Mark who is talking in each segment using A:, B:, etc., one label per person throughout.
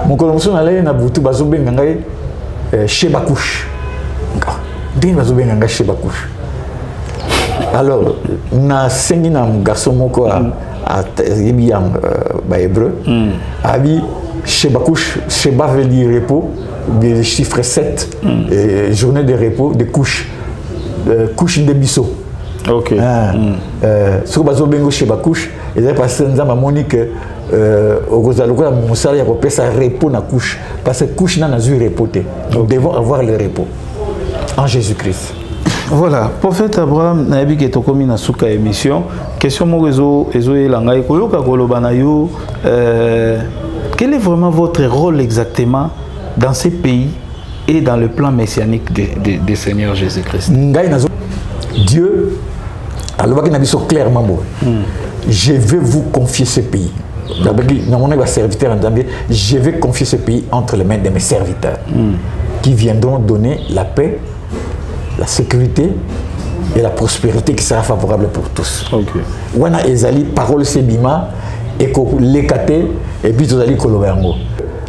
A: mon colombo allait na butu bazobe ngai chez Bakouche. Dès bazobe ngai chez Bakouche. Alors na sengi na garçon moko à yebiyam ba hébreu. Abi chez Bakouche, Sheba veut dire repos, des chiffres 7, journée de repos, de couches, couches de biseau.
B: Ok.
A: Ce que bazo bengo chez Bakouche, et là parce que nous avons monique au Rosalogo la monsala y a ça repos na couche parce que couche n'a pas repos. Nous devons avoir le repos en Jésus-Christ.
B: Voilà, prophète Abraham, na yebi ke tokomi na suka émission. Question mo rezo elangai koyoka kolobana yo quel est vraiment votre rôle exactement dans ces pays et dans le plan messianique du Seigneur Jésus-Christ?
A: Dieu, alors clairement, je vais vous confier ce pays. Je vais confier ce pays entre les mains de mes serviteurs qui viendront donner la paix, la sécurité et la prospérité qui sera favorable pour tous. Wana ezali parole sebima et lekate et puis tozali kolobango.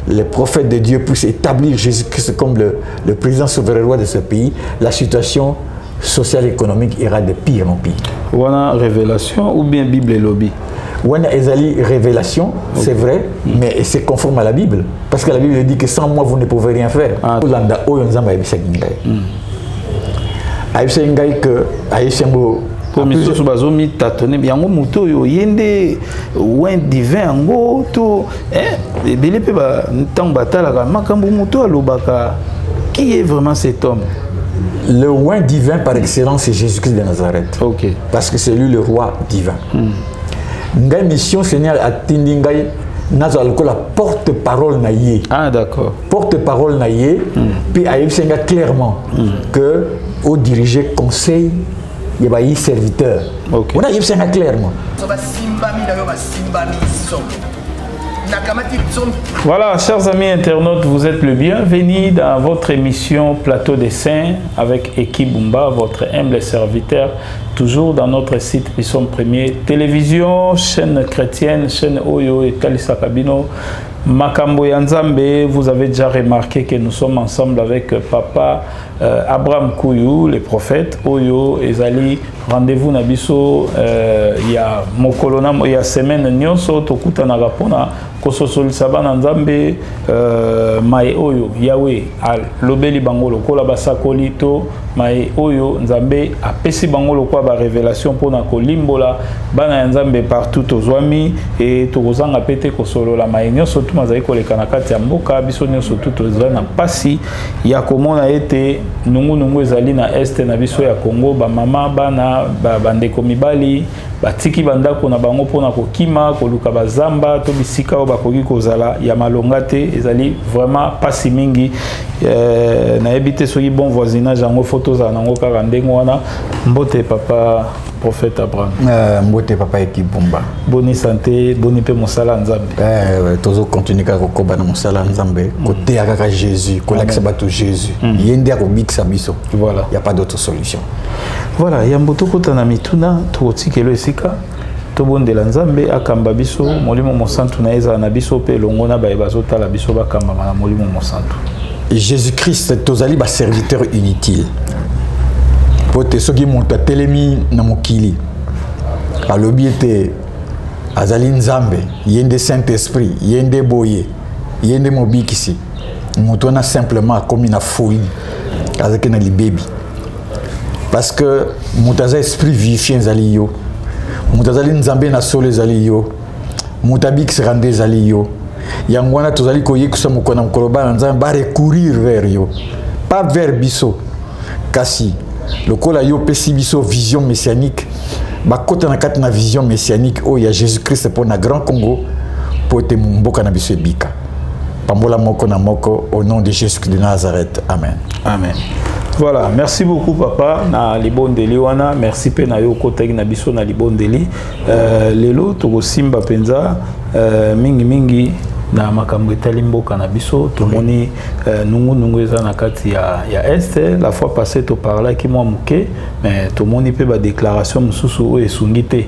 A: Les prophètes de Dieu puissent établir Jésus-Christ comme le président souverain roi de ce pays. La situation sociale et économique ira de pire en pire.
B: Wana révélation ou bien Bible et lobby?
A: Wana ezali révélation, c'est vrai, mais c'est conforme à la Bible. Parce que la Bible dit que sans moi vous ne pouvez rien faire. Landa oyo nzamba yebisa ngai. Ayebisa ngai que ayeshango
B: misusu bazomi tatone yango moto yo yende oin divin yango to ebele pe ba ntango batalaka makambo moto alobaka qui est vraiment cet homme?
A: Le oin divin par excellence c'est Jésus-Christ de Nazareth. Parce que c'est lui le roi divin. Ngai mission Seigneur atindi ngai nazo la porte-parole na ye.
B: Ah d'accord.
A: Porte-parole na ye puis ayebisa ngai clairement que au diriger conseil il y a des serviteurs. On a dit clairement.
B: Voilà, chers amis internautes, vous êtes le bienvenu dans votre émission Plateau des Saints avec Eki Bumba, votre humble serviteur, toujours dans notre site Bisson Premier Télévision, chaîne chrétienne, chaîne Oyo et Kalisa Kabino. Makambo Yanzambe, vous avez déjà remarqué que nous sommes ensemble avec Papa Abraham Kouyou, le prophète Oyo Ezali. Rendez-vous Nabiso, il y a Mokolona, il y a semaine Nyonso, Tokuta Nagapona, Kososol Sabana Nzambe, Mae Oyo, Yahweh, Al Lobeli Bangolo, Kolabasa Kolito, Mae Oyo, Nzambe, Apesi Bangolo, quoi, ba révélation pour Nakolimbola, Bana Nzambe partout aux Ouami, et Togozanga Pete Kosolo, la Mae Nyonso, tout Mazaiko, les Kanakati Amboka, Biso Nyonso, tout aux Ouami, Pasi, Yakomon a été, Nungu Ezali na Est, Nabiso ya Congo, ba Mama, Bana, bandeko mibali batiki bandako na bango pona kokima koluka bazamba to bisika o bakoki kozala ya malonga te ezali vraiment pasi mingi na ebité soki bon voisinage yango photos nango kaka ndengo wana mbote papa prophète Abraham
A: mbote papa Eki Bumba
B: boni santé boni pe mosala nzambe
A: tozo continuer ka kokoba na mosala nzambe côté kaka Jésus kolakisa bato Jésus yende akobikisa biso
B: voilà
A: il y a pas d'autre solution.
B: Voilà, yamboto kota na mituna totikelo esika tobondela nzambe akamba biso molimo mosantu na eza na biso pe longona ba bazotala biso bakamba na molimo mosantu.
A: Jésus-Christ tozali ba serviteur inutile. Pote soki monta telemi na mokili. Alobi ete azali nzambe, yende Saint-Esprit, yende boye, yende mobikisi. Motona simplement comme na folie. Azaki na libebi. Parce que mutaza esprit vivifiant zali yo, mutazali nzambe na solo zali yo, mutabik se rende zali yo. Yangwana tozali koye kusa mukona mkoloba nzambe ba recourir vers yo, pas vers biso. Kasi lokola yo pesi biso vision messianique, ba kota na kati na vision messianique o ya Jésus-Christ pour na Grand Congo pour te mboka na biso ebika. Pambola moko na moko au nom de Jésus de Nazareth. Amen.
B: Amen. Voilà, merci beaucoup papa na libondeli wana, merci pe na yo kotaki na biso na libondeli. Lelo toko simba penza mingi na makambo etali mboka na biso tomoni nungu eza na kati ya Est. La fois passée to parla ki mwa muke mais tomoni pe ba déclaration mususu o esungi te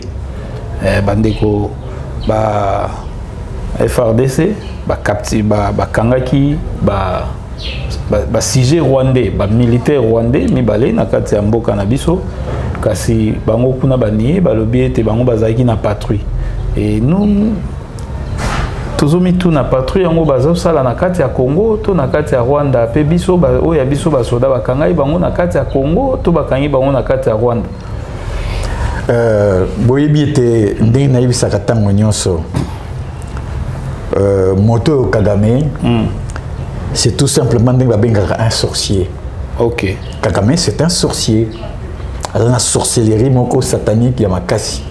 B: bandeko ba FRDC bakangaki sujet rwandais militaire rwandais mibale na kati ya mboka na biso kasi bango kuna banie balobi ete bango bazalaki na patrouille et nous tozomi tout na patrouille yango bazosala na kati ya Congo to na kati ya Rwanda pe biso oya biso basoda bakangai bango na kati ya Congo to bakangi bango na kati ya Rwanda.
A: Boyebi ete ndenge nayebisaka ntango nyonso moto Kagame c'est tout simplement un sorcier.
B: Ok.
A: Kagame c'est un sorcier. La sorcellerie moko satanique ya makasi.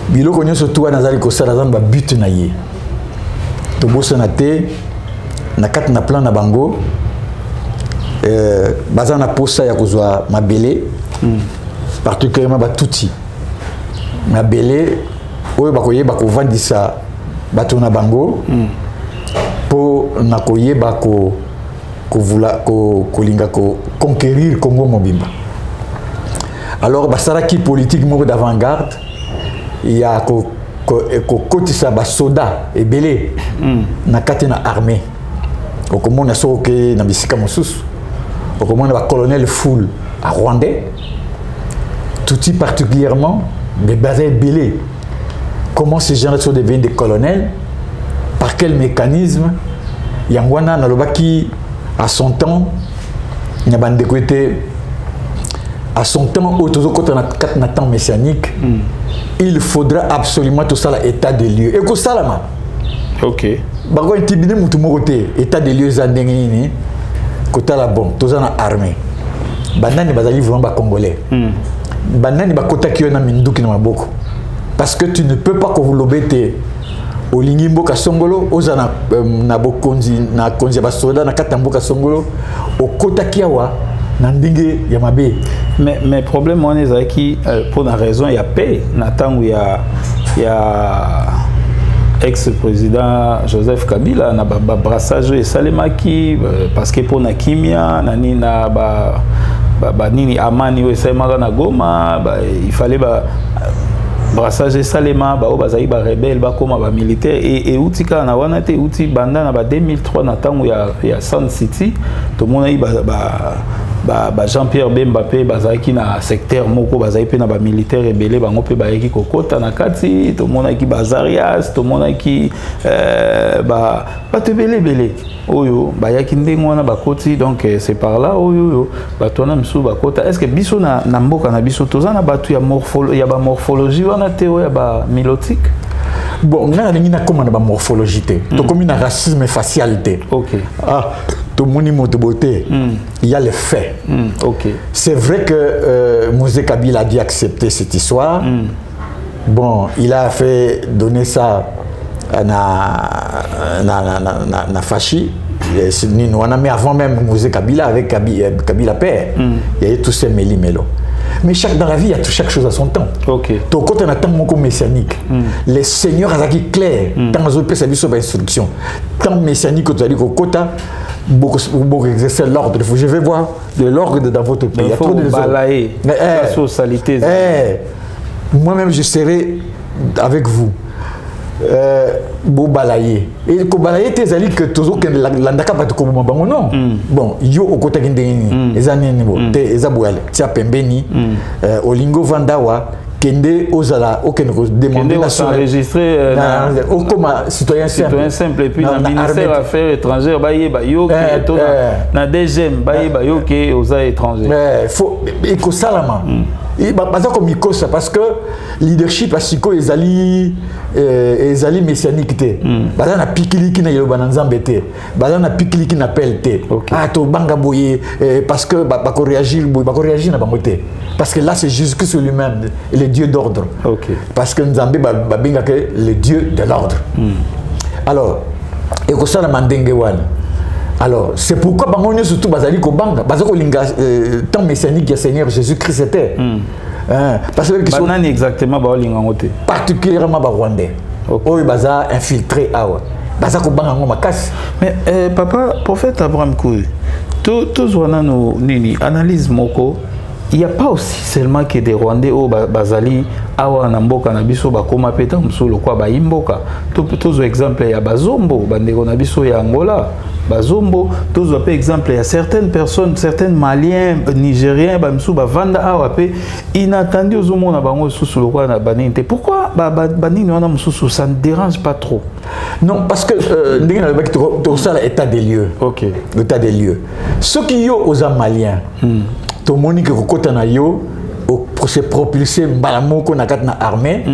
A: Biloko nyonso tuwa nazali kosala zamba but na ye. Tobosa na te na kati na plan na bango baza na posa ya kozwa mabele particulièrement batuti. Mabele oyo bakoyeba kovandisa bato na bango po na koyeba kolinga conquérir Congo mobimba. Alors basaraki politique moko d'avant-garde il y a kokotisa basoda ebele na kati na armée okomona soke na bisika mosusu okomona ba colonel full à Rwandais tout particulièrement des bases ebele. Comment ces gens sont devenus des colonels, par quel mécanisme. Yangwana Nalobaki à son temps il y a des côtés à son temps au temps messianique il faudra absolument tout ça l'état des lieux et que ça là
B: ok
A: bago intibine mutu mokote état des lieux za ndengeni kota la bon toza na armée banani bazali vraiment ba congolais banani bakota kiyo na minduki na maboko parce que tu ne peux pas que vous l'obéter au lingimbo kasongolo oza na bokonzi na konzi ba soda na katambo kasongolo okota kiawa na ndinge ya mabe.
B: Mais problème on est qui pour la raison il y a paix natangu ya ex-président Joseph Kabila na brassage et salemaki parce que pour na kimia na nina nini amani we saimaka na Goma il fallait brassage et salema bazali ba rebelle koma ba militaire et utika na wana te uti banda na 2003 na tangu ya Sun City to mona Jean-Pierre Bemba pe bazaki na secteur moko bazaki pe na ba militaire rebelle bango pe bayaki kokota na kati to mona ki bazarias to mona ki bele oyo bayaki ndenge wana bakoti donc c'est par là oyo batona msu bakota. Est-ce que biso na mboka na biso tozana batu ya morphologie wana te ya ba milotique?
A: Bon, on a une morphologie, une racisme facialité.
B: Ok.
A: Ah, tout le monde beauté. Il y a les faits.
B: Ok.
A: C'est vrai que Moïse Kabila a dû accepter cette histoire. Bon, il a fait donner ça à na Fachi. Mais avant même Moïse Kabila avec Kabila père, il y a eu tous ces méli-mélo. Mais dans la vie, il y a chaque chose à son temps.
B: Ok.
A: Donc, quand on a tant de messianique, les seigneurs ont clair, tant de autres services sur l'instruction, tant de messianique que tu as dit qu'au quota, beaucoup exercer l'ordre. Je vais voir de l'ordre dans votre pays.
B: Il faut balayer la socialité.
A: Moi-même, je serai avec vous. Beau balayer et ko balayer tes alliés que toujours que l'andaka pas comme bango non bon yo okota kindeni ezani nibo te ezabouale tia pembeni olingo vandawa kende ozala okene ko demander
B: na s'enregistrer
A: comme citoyen
B: simple et puis dans le ministère affaires étrangères ba yeba yo que na deuxième ba yeba yo que aux étrangers
A: faut eko salama et baza comme ikosa parce que leadership asiko ezali messianique te baza na pikiliki na yoba na nzambe te baza na pikiliki na pel te ah to banga boye parce que bako réagir na bango te parce que là c'est Jésus-Christ lui-même le Dieu d'ordre parce que nzambe babinga que le Dieu de l'ordre alors ekosa na mandenge wana. Alors, c'est pourquoi bango surtout bazali ko banga bazako linga tant messianique ya Seigneur Jésus-Christ était. Parce que
B: banani exactement ba linga ngote.
A: Particulièrement ba Rwandais. Oyo baza infiltré awa. Bazako banga ngoma makasi.
B: Mais papa prophète Abraham Kouy. To zwana no nini analyse moko il n'y a pas aussi seulement que des Rwandais au Bazali, Awa Namboka Nabiso, Bakoma Peta, Msolo, quoi, Baimboka. Tous exemple, il y a Bazombo, Bandego Nabiso, il y a Angola, Bazombo. Tous par exemple, il y a certaines personnes, certains Maliens, Nigériens, Bamsou, Bavanda, Awa, inattendu aux hommes, Bango, Soussou, le roi, Baninte. Pourquoi Banine, ça ne dérange pas trop?
A: Non, parce que ça, l'état des lieux.
B: Ok.
A: L'état des lieux. Ce qui y a aux Maliens, tout le monde qui est pour se propulser dans l'armée,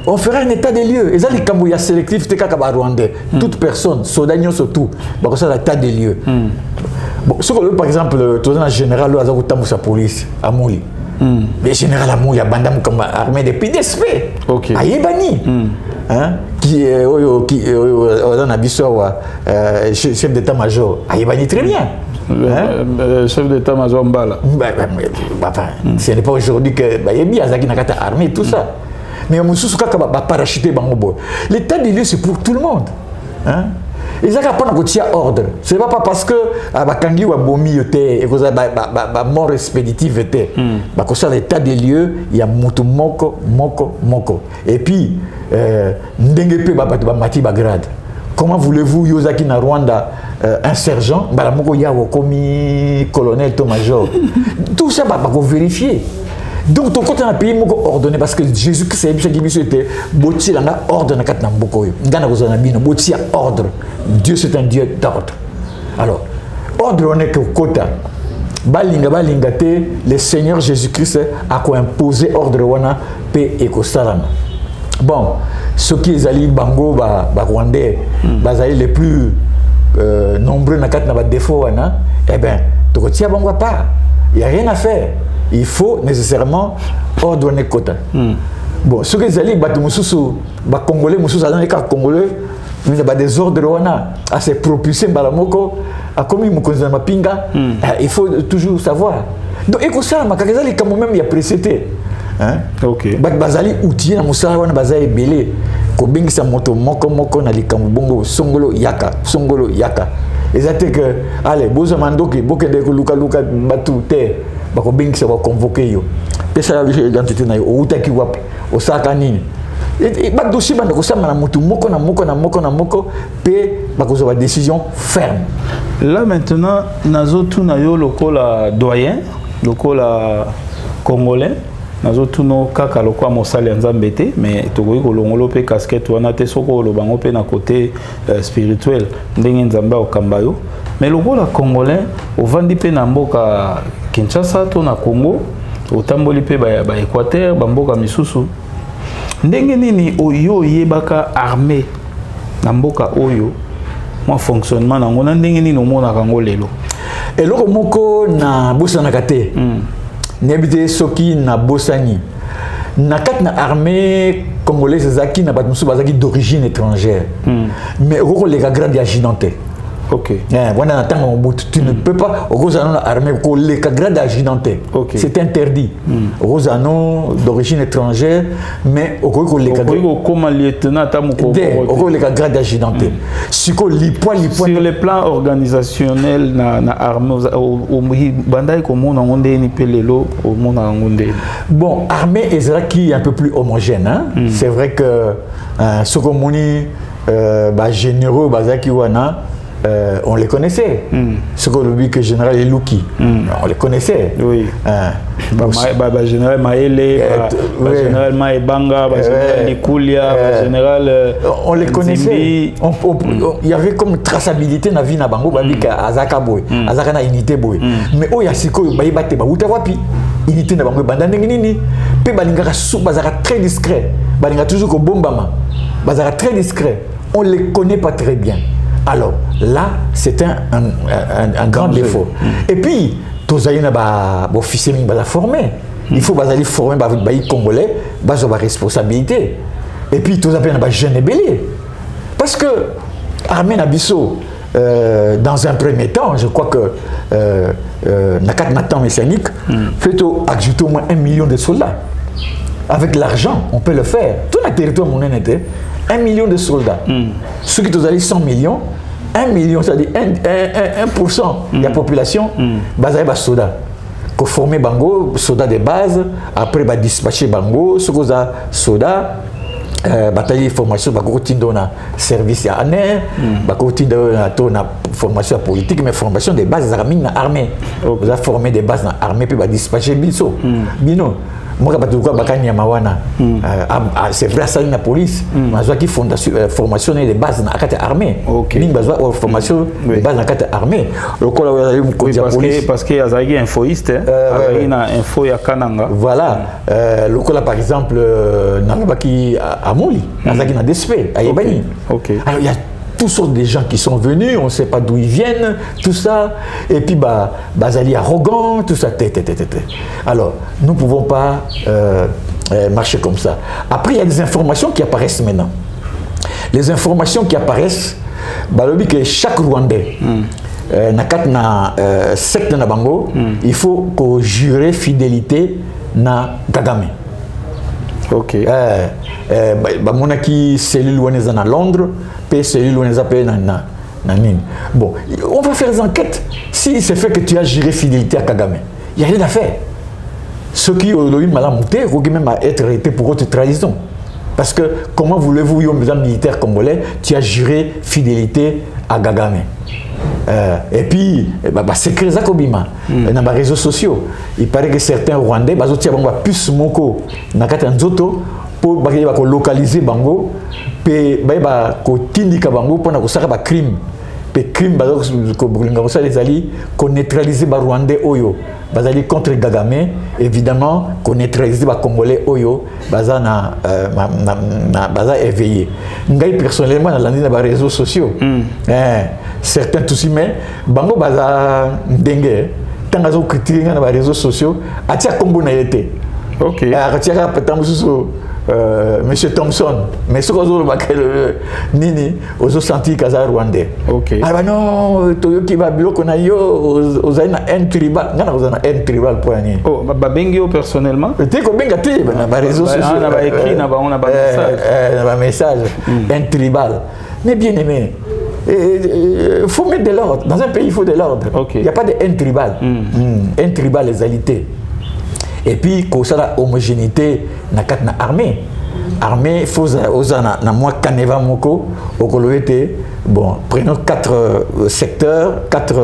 A: on fera un état des lieux. Et ça, les Cambouya sélectifs, c'est comme Rwandais. Toute personne, soldats surtout, c'est l'état des lieux. Bon, par exemple, tout le général, il y a sa police à Mouli. Le général Amouli, il y a une comme armée de PDSP.
B: Ok.
A: À Yébani. Qui est chef d'état-major. À Yébani, très bien.
B: Le chef d'état-major Mbala.
A: Ce n'est pas aujourd'hui que Yebi Azaki n'a pas armé tout ça. Mais on va parachuter Bangobo. L'état des lieux, c'est pour tout le monde. Ils n'ont pas ordre. Ce n'est pas parce que Bakangi ou Abomi était, et que mort expéditive était. Parce que l'état des lieux, il y a Moutou Moko. Et puis, Ndengepe Mati Bagrad. Comment voulez-vous, Yozaki na Rwanda, un sergent, Balamoko Yawo commis colonel, major. Tout ça, il faut vérifier. Donc, ton côté, un pays ordonné parce que Jésus-Christ était Boti langa ordre na kat na mboko yo. Ngana kozana bino Boti a ordre. Dieu c'est un Dieu d'ordre. Alors, ordre on est que kota. Balinga te le Seigneur Jésus-Christ a imposé ordre wana pe ekosalana. Bon, ceux qui allaient bango Rwandais, les plus nombreux na kat na ba défaut wana, eh ben, tu retiens bango pas. Il n'y a rien à faire. Il faut nécessairement ordonner quota. Bon, ceux qui allaient les Congolais, les Congolais, il y a des ordres à se propulser balamoko, à comme il faut toujours savoir. Donc, et ça, quand même, il y a précédé.
B: Ok.
A: Bazali outillé na musala wana bazali belé ko bingisa moto moko na likambo bongo songolo yaka ezate que allez boza mandoki bokende ko luka batu te bako bingisa ba convoquer yo pesa identité na yo outaki wapi osaka nini et ba dossier banda ko sama na moto moko pe bako zo ba décision ferme.
B: Là maintenant nazotu na yo lokola doyen lokola congolais nazotuno kaka lokwa mosali nzambe te mais tokoki kolongolo pe casquette wana te soko lobango pe na côté spirituel ndenge nzambe okamba yo mais lokola congolais ovandi pe na mboka Kinshasa to na Congo otamboli pe ba Équateur ba mboka misusu ndenge nini oyo yebaka armée na mboka oyo mo fonctionnement nango na ndenge nini omona kango lelo
A: eloko moko na bosana kate Nebite soki na bosani na kat na armée congolaise zaki na batmusu bazaki d'origine étrangère mais oko les grade agidanté.
B: Ok.
A: Voilà, tu ne peux pas Rosano armée pour les grade agidanté. C'est interdit. Rosano d'origine étrangère mais oko les
B: comme lieutenant tamoko
A: oko les grade agidanté. Sur
B: le plan organisationnel na armée au bandai comme on ondé ni pelelo au monde ondé.
A: Bon, armée est un peu plus homogène hein. C'est vrai que ce qu'on dit généraux bazaki wana on les connaissait. Ce qu'on dit que général Elouki, on les connaissait.
B: Oui. Général Maele, général Maebanga, général Nikulia, général.
A: On les connaissait. Il y avait comme traçabilité dans la vie na bango babika azaka boy, azaka na unité boy. Mais oh yasiko bayibate ba utawapi unité na bango banda nini pe balinga sou bazaka très discret. Balinga toujours ko bombama. Bazaka très discret. On les connaît pas très bien. Alors là, c'est un grand défaut. Et puis, tous les officiers sont formés. Il faut les former les Congolais, ils ont des responsabilités. Et puis, tous les jeunes et béliers. Parce que l'armée Nabiso, dans un premier temps, je crois que Nakat Natan Messianique fait ajouter au moins 1 million de soldats. Avec l'argent, on peut le faire. Tout le territoire mon était 1 million de soldats. Ceux qui ont 100 millions, 1 million, c'est-à-dire 1% de la population, basée sur soldats. former bango soda de base après ba dispatcher bango ce que soda bataille formation ba kotindo na service à ANER ba kotindo na formation politique mais formation de base za na armée vous a formé des bases na armée puis ba dispatcher biso bino moi quand tu vois bakani mawana c'est vrai ça la police mais qui formation de base na carte armée ning bazwa formation de base na carte armée
B: parce que azagi infoiste azagi na info ya kananga
A: voilà lokola par exemple na baki amoli azagi na DSP ayebani alors il y a toutes sortes de gens qui sont venus, on ne sait pas d'où ils viennent, tout ça, et puis bazali arrogant, tout ça, Alors, nous ne pouvons pas marcher comme ça. Après, il y a des informations qui apparaissent maintenant. Les informations qui apparaissent, que chaque Rwandais, na secte na bango, il faut qu'on jure fidélité na Kagame.
B: Ok.
A: Monaki cellule où on est à Londres, puis cellule où on est à Nîmes. Bon, on va faire des enquêtes. Si c'est fait que tu as juré fidélité à Kagame, il n'y a rien à faire. Ceux qui ont eu mal à monter, il faut même être arrêté pour haute trahison. Parce que comment voulez-vous, un militaire congolais, tu as juré fidélité à Kagame? Et puis, c'est que ça Kobima, dans les réseaux sociaux. Il paraît que certains Rwandais, ils ont plus moko dans Katanzoto pour localiser Bango, pour tindika Bango pour faire crime. Les crimes qu'on neutralise les Rwandais Oyo, bazali contre Kagame, évidemment qu'on neutralise les Congolais Oyo, bazana éveillé. Ngai personnellement dans les réseaux sociaux, certains tous mais bango baza dengue, tant qu'ils ont critiqué dans les réseaux sociaux, atia Congo na été.
B: Ok.
A: Atia peut-être Monsieur Thompson, mais ce qu'on a nini, aux senti Kaza Rwandais.
B: Ok.
A: Ah non, Toyoki Babilo qu'on a eu, aux un tribal, non, aux un tribal pour rien.
B: Oh, Babengio personnellement.
A: Tu qu'on benga tu, na ba réseaux sociaux.
B: On a écrit, on a
A: un message, un tribal. Mais bien aimé. Il faut mettre de l'ordre. Dans un pays, il faut de l'ordre. Il n'y a pas de un tribal. Un tribal, les alité. Et puis, quand ça la homogénéité na armée. Armée, il faut na moi Kaneva Moko, au Koloete. Bon, prenons 4 secteurs, 4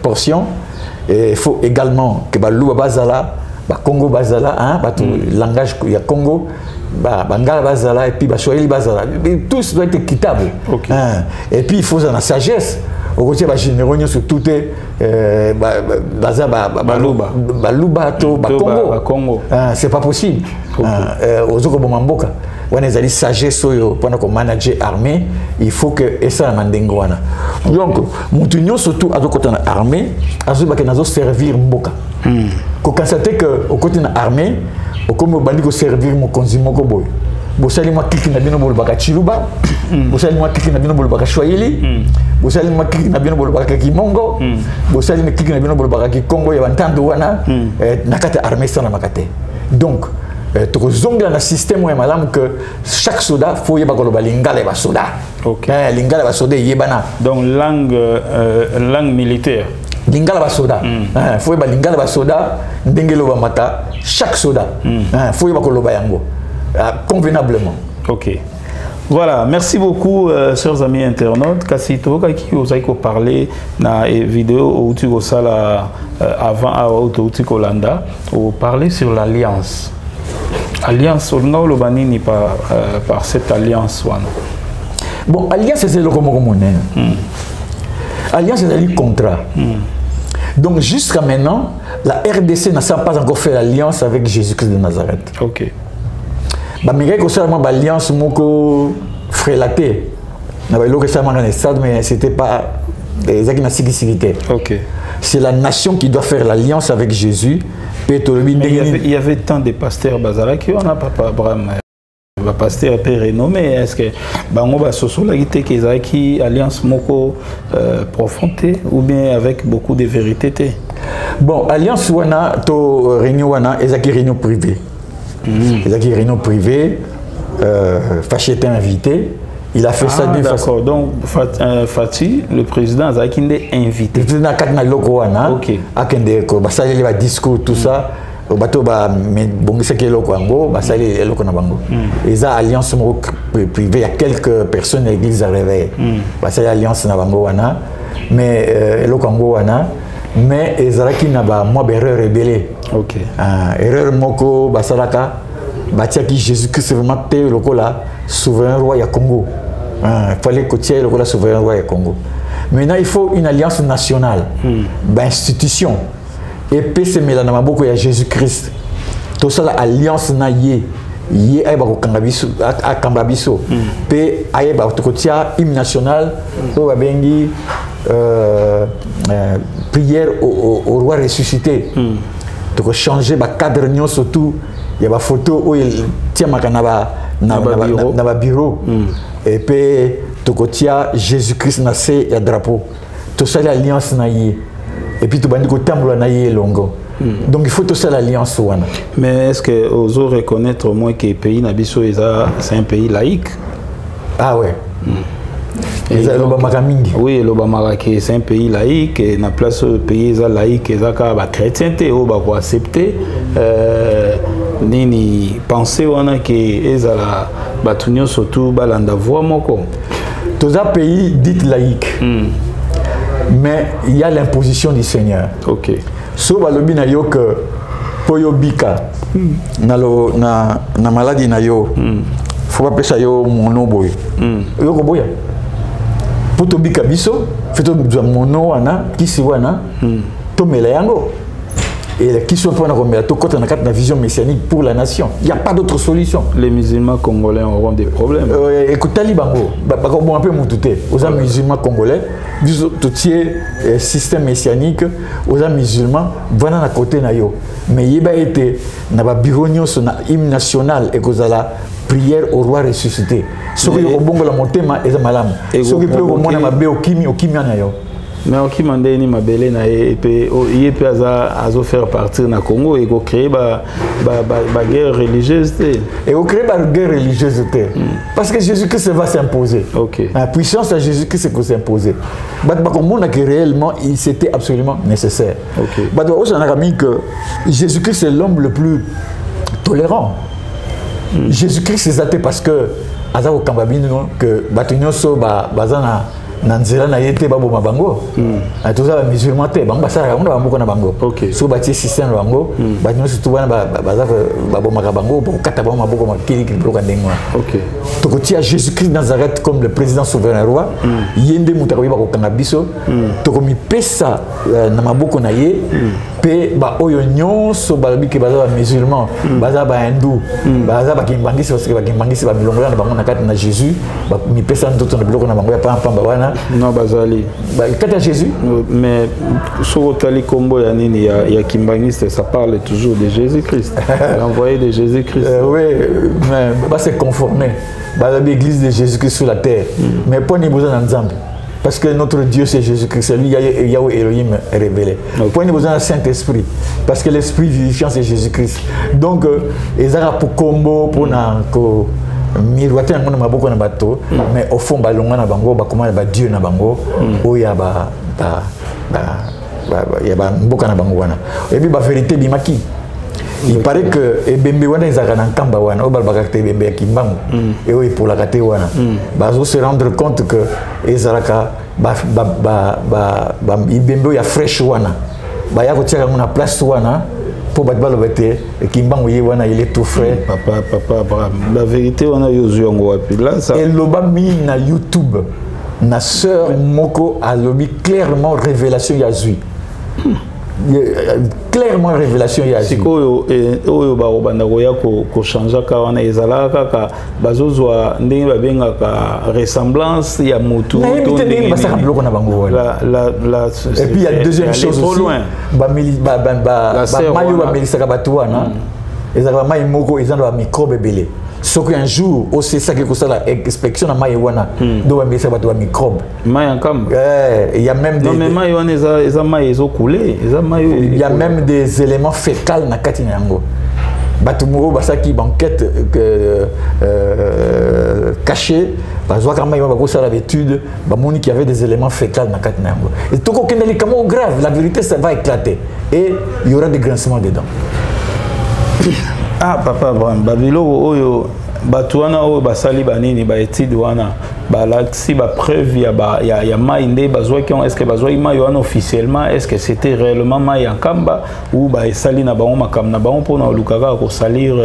A: portions. Et il faut également que Louba Bazala, Congo Bazala, hein, langage il y a Congo, Bangala Bazala et puis Swahili Bazala. Tout ça doit être équitable. Hein. Et puis il faut la sagesse. Au côté de la généraux sur tout est Baluba to Congo. C'est pas possible. Aux autres Bomamboka. On a des sagesse pendant qu'on manage l'armée, il faut que ça mandengwana. Donc, nous surtout à côté de l'armée, à ce que nous servir Mboka. Qu'on constate que au côté de l'armée, comme on bandi ko servir mon konzimoko boy. Bosali moi kiki na bino bolo baka chiluba. Bosali moi kiki na bino bolo baka Swahili. Bosali moi kiki na bino bolo baka Kimongo. Bosali moi kiki na bino bolo baka Kikongo ya bantando wana nakata armée sana makate. Donc tozongela na système ya malamu que chaque soldat faut yeba koloba lingala ba soldat. Lingala ba soldat yebana.
B: Donc langue militaire.
A: Lingala ba soldat. Faut yeba lingala ba soldat ndengelo ba mata chaque soldat. Faut yeba koloba yango. Convenablement.
B: Ok. Voilà, merci beaucoup, chers amis internautes. Kassito, qui vous a parlé dans la vidéo où tu avant à Holanda, où parler sur l'alliance. Alliance, on a le par cette alliance.
A: Bon, alliance, c'est le Romomoné. Alliance, c'est le contrat. Donc, jusqu'à maintenant, la RDC n'a pas encore fait l'alliance avec Jésus-Christ de Nazareth.
B: Ok.
A: Mais l'alliance moko frélaté. Mais c'était pas c'est la nation qui doit faire l'alliance avec Jésus.
B: Il y avait tant de pasteurs Bazala qui on n'a pas Abraham. Pasteur peu renommé. Est-ce que bango ba socialité qui alliance moko profonde ou bien avec beaucoup de vérité?
A: Bon, alliance wana to réunion wana ezaki réunion privée. Les réunions privées, Faché était invité, Il a fait ça d'une façon.
B: D'accord, donc Fati, le président, a invité.
A: Le président a loko
B: ok.
A: Akende ko basali le discours tout ça. Bato ba bongisa ke loko ango basali loko na bango. Ils ont alliance privée, il y a quelques personnes de l'église à réveiller. Basali alliance na bango wana mais loko ango wana mais ezalaki na ba moi erreur rebelle.
B: OK.
A: Erreur moko basalaka batiaki Jésus-Christ vraiment te lokola souverain roi ya Congo. Il fallait que tu aies le souverain roi ya Congo. Maintenant il faut une alliance nationale, institution. Et puis c'est Mélana Maboko ya Jésus-Christ. Tout ça l'alliance na yé aye ba ko kangabiso akambabiso. Pe aye ba to kotia hymne national to ba bengi prière au roi ressuscité. To ko changer ba cadre nyon surtout il y a ba photo où il tient makana na bureau. Et puis to kotia Jésus-Christ nassé ya drapeau. Tout ça l'alliance na yé. Et puis tout le monde longo. Donc il faut tout ça l'alliance.
B: Mais est-ce que vous osez reconnaître au moins que le pays Nabiso c'est un pays laïque?
A: Ah ouais.
B: Oui, c'est un pays laïque et na place pays laïque et la chrétienté ou va accepter nini penser wana que ezala batunyo surtout balanda voix moko.
A: Tous les pays dits laïques. Mais il y a l'imposition du Seigneur.
B: Ok.
A: So balobi na yo que poyo bika na maladie na yo. Faut pas pesa yo mono boy. Yo ko boya. Poto bika biso, feto mono wana kisi wana. To mela yango. Et qui sont pour la vision messianique pour la nation. Il n'y a pas d'autre solution.
B: Les musulmans congolais auront des problèmes.
A: Écoute, Talibango, un peu moutouté. Aux musulmans congolais, tout système messianique, aux musulmans, voilà à côté nayo. Mais il y a été, na bureau sur hymne national et que la prière au roi ressuscité. Ce qui est au bon la montée, c'est malam. Ce qui est au moins na be au kimi nayo.
B: Mais qui m'a dit ma belle na et puis il peut à faire partir na Congo et créer ba guerre religieuse
A: et créer ba guerre religieuse parce que Jésus-Christ va s'imposer.
B: OK.
A: La puissance de Jésus-Christ va s'imposer. Bah comme on a que réellement il c'était absolument nécessaire.
B: OK.
A: Bah on a mis que Jésus-Christ est l'homme le plus tolérant. Jésus-Christ c'est athée parce que azako kambabino que batunyo so bazana nanzela na yete babo mabango atoza ba musulman te bango basala on ba mboko na bango so bati système bango ba nyonso tu bana baza babo makabango pour kata ba maboko makili ki bloka ndengwa.
B: OK.
A: Tokotia Jésus-Christ Nazareth comme le président souverain roi yende mutaka ba ko kanga biso tokomi pesa na maboko na ye pe ba oyo nyonso ba biki baza ba musulman baza ba hindou baza ba kimbangisi parce que ba kimbangisi ba milongo na bango na kati na Jésus ba mi pesa ndoto na bloka na bango ya pamba wana.
B: Non, Bazali.
A: Quand à Jésus.
B: Mais sur le combo, il y a Kimbangiste, ça parle toujours de Jésus-Christ. L'envoyé de Jésus-Christ.
A: Oui, mais c'est conformé. L'église de Jésus-Christ sur la terre. Mais pas ni besoin d'ensemble. Parce que notre Dieu c'est Jésus-Christ, c'est lui Yahweh Elohim révélé. Pas ni besoin d'un Saint-Esprit. Parce que l'Esprit vivifiant c'est Jésus-Christ. Donc, ils ont pour combo, pour miroiter na maboko na bato mais au fond balonga na bango ba comment ba Dieu na bango oya ba ya ba mboka na bango wana et puis ba vérité bimaki il paraît que ebembe wana ezaka na nkamba wana o balbaka te ebembe ya kimbangu et oui pour la kate wana bazo se rendre compte que ezalaka ibembe ya fresh wana ba ya ko tiaka na place wana pour battre le bête kimbangu ye wana il est tout frais.
B: Papa la vérité on a yozuango puis là ça.
A: Et loba mi na YouTube na sœur moko a lobi clairement révélation yazui. Clairement révélation yazui.
B: Siko oyo ba obanda koya ko changer ka wana ezala kaka bazozwa ndenge babenga ka ressemblance ya mutu
A: to ndenge basaka bloko na bango
B: la
A: et puis il y a deuxième chose aussi mayo ba melisaka batu wana ezaka mayi moko ezana ba microbe belé. Sauf qu'un jour, c'est ça qui est la inspection à Maïwana, donc on ça va microbe.
B: Il
A: y a même des.
B: Non mais Maïwana, ils ont coulé.
A: Il y a même des éléments fécals na Katinango. Batumuro basaki banquette cachée Parce que quand il y a l'habitude, il y avait des éléments fécals dans le et tout est grave, la vérité ça va éclater. Et il y aura des grincements dedans.
B: Ah, papa, Babilo, Oyo, Batuana, Oyo, Basali, Banini, Baetid, Wana, Balaxi, Preuve, il y a Maïndé, Bazoua, est-ce que Bazoua, Maïwan officiellement, est-ce que c'était réellement Maïankamba ou Baesali, Nabaon, Makam, Nabaon, pour nous, Lukaga, pour salir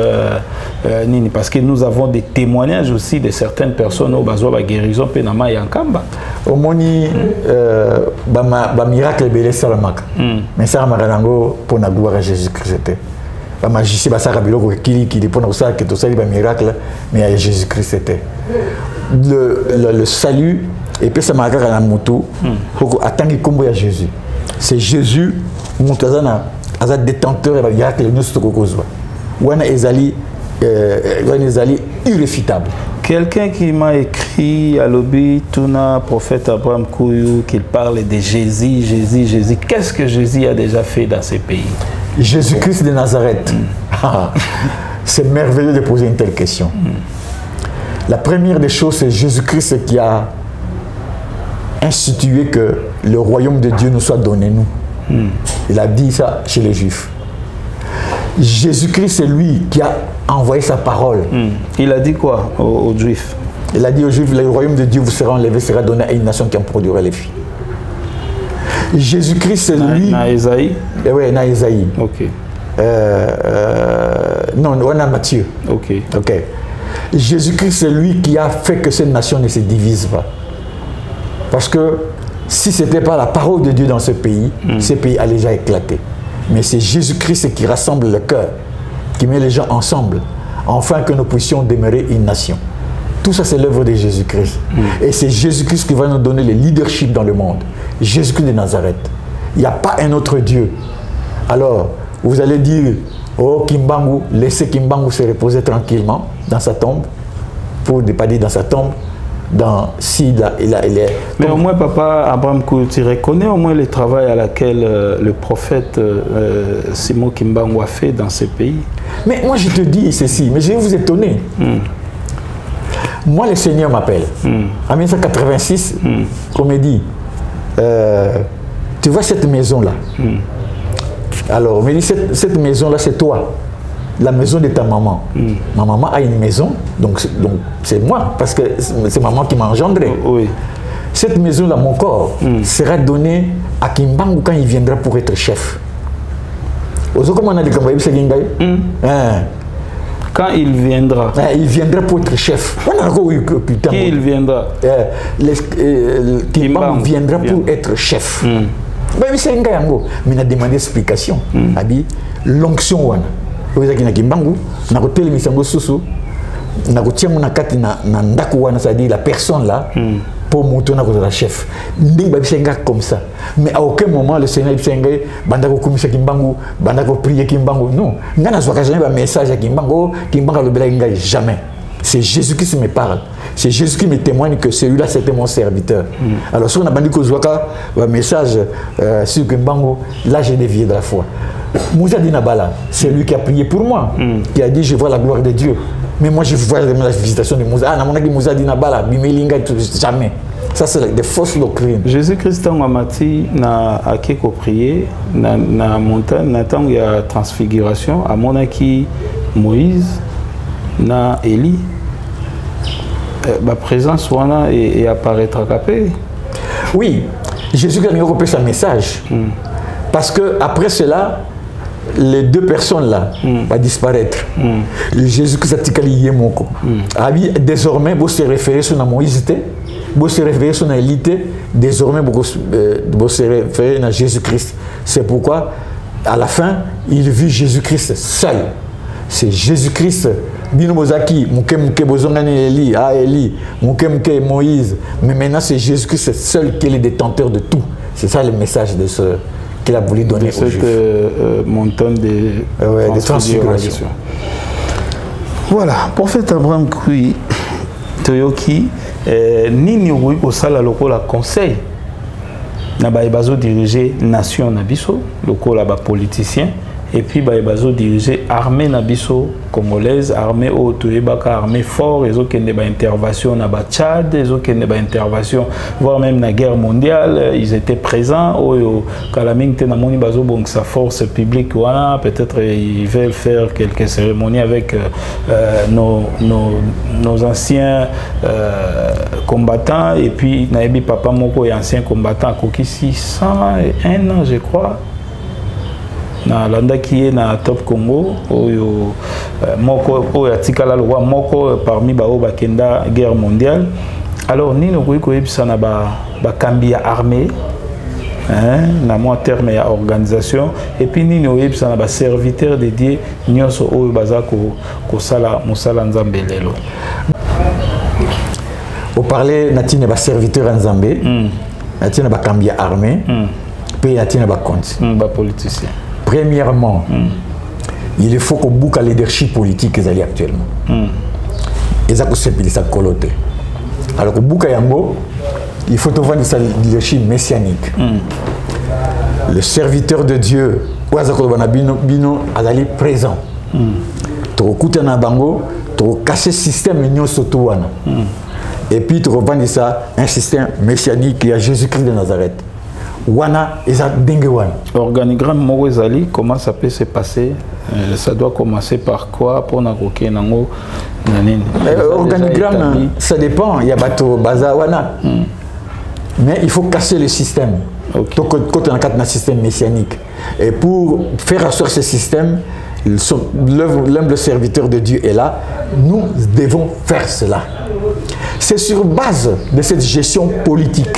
B: Nini, parce que nous avons des témoignages aussi de certaines personnes au Bazoua, guérison, Penama, Yankamba.
A: Au Moni, miracle, Belé, Salamaka. Mais ça, Marango, pour la gloire à Jésus-Christ. La magie, c'est ça qui dépend de ça, que tout ça, il y a un miracle, mais il y a Jésus-Christ, c'était. Le salut, et puis ça m'a dit à la moto, pour attendre qu'il y a Jésus. C'est Jésus, mon un détenteur, et miracle, nous sommes au Ezali irréfutable.
B: Quelqu'un qui m'a écrit à l'objet, Tuna, prophète Abraham Kouyou, qu'il parle de Jésus, Jésus, Jésus. Qu'est-ce que Jésus a déjà fait dans ces pays?
A: Jésus-Christ de Nazareth. C'est merveilleux de poser une telle question. La première des choses, c'est Jésus-Christ qui a institué que le royaume de Dieu nous soit donné, nous. Il a dit ça chez les Juifs. Jésus-Christ, c'est lui qui a envoyé sa parole.
B: Il a dit quoi aux Juifs?
A: Il a dit aux Juifs, le royaume de Dieu vous sera enlevé, sera donné à une nation qui en produira les filles. Jésus-Christ, c'est lui...
B: Na Esaïe?
A: Oui, na Esaïe.
B: Ok.
A: Non, on a Matthieu.
B: Ok.
A: Ok. Jésus-Christ, c'est lui qui a fait que cette nation ne se divise pas. Parce que si ce n'était pas la parole de Dieu dans ce pays allait déjà éclater. Mais c'est Jésus-Christ qui rassemble le cœur, qui met les gens ensemble, afin que nous puissions demeurer une nation. Tout ça, c'est l'œuvre de Jésus-Christ. Et c'est Jésus-Christ qui va nous donner le leadership dans le monde. Jésus-Christ de Nazareth. Il n'y a pas un autre Dieu. Alors, vous allez dire, oh Kimbangu, laissez Kimbangu se reposer tranquillement dans sa tombe. Pour ne pas dire dans sa tombe, il est...
B: Mais au moins, papa Abraham Kouyou, tu reconnais au moins le travail à laquelle le prophète Simon Kimbangu a fait dans ce pays. Mais
A: moi, je te dis ceci, mais je vais vous étonner. Moi, le Seigneur m'appelle. En 1986, on me dit, tu vois cette maison-là. Alors, on me dit, cette maison-là, c'est toi. La maison de ta maman. Ma maman a une maison, donc c'est moi, parce que c'est maman qui m'a engendré.
B: Oui.
A: Cette maison-là, mon corps, sera donné à Kimbangu quand il viendra pour être chef. Comment on a dit
B: quand il viendra.
A: Il viendra pour être chef.
B: Qui il viendra?
A: Kimbangu viendra pour être chef. Mais il a demandé explication. Il a dit l'onction. C'est-à-dire la personne là pour monter la chef. Comme ça. Mais à aucun moment le Seigneur bandako komisa Kimbangu, bandako prier Kimbangu. Non. Il n'y a jamais un message à Kimbangu, jamais. C'est Jésus qui me parle. C'est Jésus qui me témoigne que celui-là, c'était mon serviteur. Alors, si on a bandé un message sur Kimbangu, là, j'ai dévié de la foi. Moussa Dinabala, c'est lui qui a prié pour moi, qui a dit, je vois la gloire de Dieu. Mais moi, je vois la visitation de Moussa. Ah, Moussa Dinabala, Bimelinga, jamais. Ça, c'est des fausses doctrines.
B: Jésus-Christ, en Amati, n'a pas prié, n'a montagne, n'a pas de transfiguration, à mon acquis Moïse, n'a Élie. Ma présence et apparaîtra capé.
A: Oui, Jésus a repris son message. Parce que après cela, les deux personnes là vont disparaître. Le Jésus qui s'est calé moko. Désormais, vous se référez sur la Moïse, vous se référez sur la Élie, désormais vous se référez à Jésus-Christ. C'est pourquoi, à la fin, il vit Jésus-Christ seul. C'est Jésus-Christ. Binomozaki, Mouké Bozongani Eli, Eli, Mouké Moïse. Mais maintenant, c'est Jésus-Christ seul qui est le détenteur de tout. C'est ça le message de ce qu'il a voulu donner aux Juifs.
B: Cette montagne de transfiguration. Voilà, prophète Abraham Kouyou, Toyoki, Nini Rui Osala Lokola Conseil. Nabaïbazo diriger nation Nabiso, Lokola politicien. et puis bazo diriger armée nabiso congolaise, armée autoébaka, armée fort, ils ont qu'une intervention na Tchad, ils ont qu'une intervention, voire même la guerre mondiale, ils étaient présents. Au Kalaming tenamoni bazo bon sa force publique voilà, peut-être ils veulent faire quelques cérémonies avec nos anciens combattants, et puis naebi papa moko et ancien combattant koki 601 ans je crois. Na landa qui est na Top Congo oyo moko oyo atikala lwa moko parmi bao bakenda guerre mondiale. Alors nino ko yebisa na ba kambi ya armée na mo terme ya organisation, et puis nino yebisa na ba serviteur de Dieu nyonso oyo baza ko sala musala nzambe lelo.
A: Vous parlez natine ba serviteur nzambe, natine ba kambi ya armée, pe natine ba compte,
B: ba politicien.
A: Premièrement, il faut qu'on boucle le leadership politique qu'ils ont actuellement. Et ça, c'est ça coloté. Alors, qu'on boucle yango, il faut trouver ce leadership messianique. Le serviteur de Dieu, bino azali présent. Tu écoutes un bango, tu casses le système union sotowana. Et puis tu reprends ça un système messianique qui a Jésus-Christ de Nazareth. Wana eza dengue wana.
B: Organigramme Mowezali, comment ça peut se passer? Ça doit commencer par quoi pour nakoke nango nanene?
A: Organigramme, ça dépend. Il y a bateau baza wana. Mais il faut casser le système. Okay. Donc quand on a un système messianique, et pour faire asseoir ce système, l'humble serviteur de Dieu est là. Nous devons faire cela. C'est sur base de cette gestion politique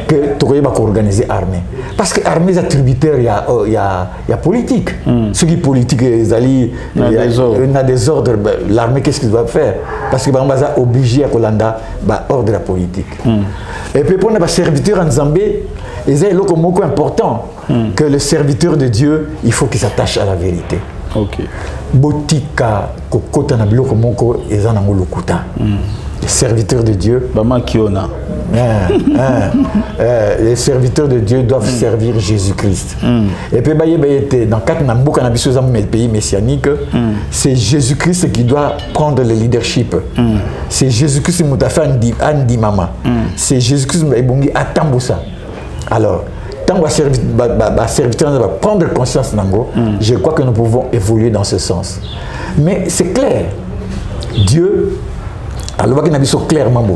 A: que tu vas organiser l'armée. Parce que l'armée est tributaire, il y a politique. Ceux qui politique, il y a des ordres. L'armée, qu'est-ce qu'il doit faire? Parce que les gens sont obligés à Kolanda ordre de la politique. Et puis pour les serviteurs en Zambie, il y a un mot important que le serviteur de Dieu, il faut qu'il s'attache à la vérité.
B: Ok.
A: Botika kokota na biloko moko eza nango lokuta. Les serviteurs de Dieu, les serviteurs de Dieu doivent servir Jésus-Christ. Et puis dans le pays messianique, c'est Jésus-Christ qui doit prendre le leadership. C'est Jésus-Christ qui a fait un mama. C'est Jésus-Christ qui a fait. Alors, tant que serviteur va prendre conscience d'ango, je crois que nous pouvons évoluer dans ce sens. Mais c'est clair, Dieu, alors qu'il a dit clairement,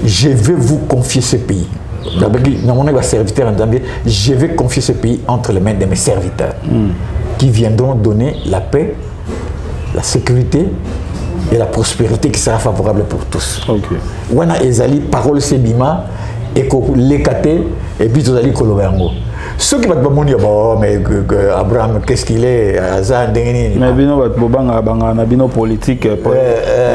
A: je vais vous confier ce pays. Je vais confier ce pays entre les mains de mes serviteurs qui viendront donner la paix, la sécurité et la prospérité qui sera favorable pour tous. Wana ezali parole sebima et l'écaté et puis tu allez kolobango. Ceux qui vont te dire bon mais Abraham qu'est-ce qu'il est
B: mais bino bobanga banga na bino politique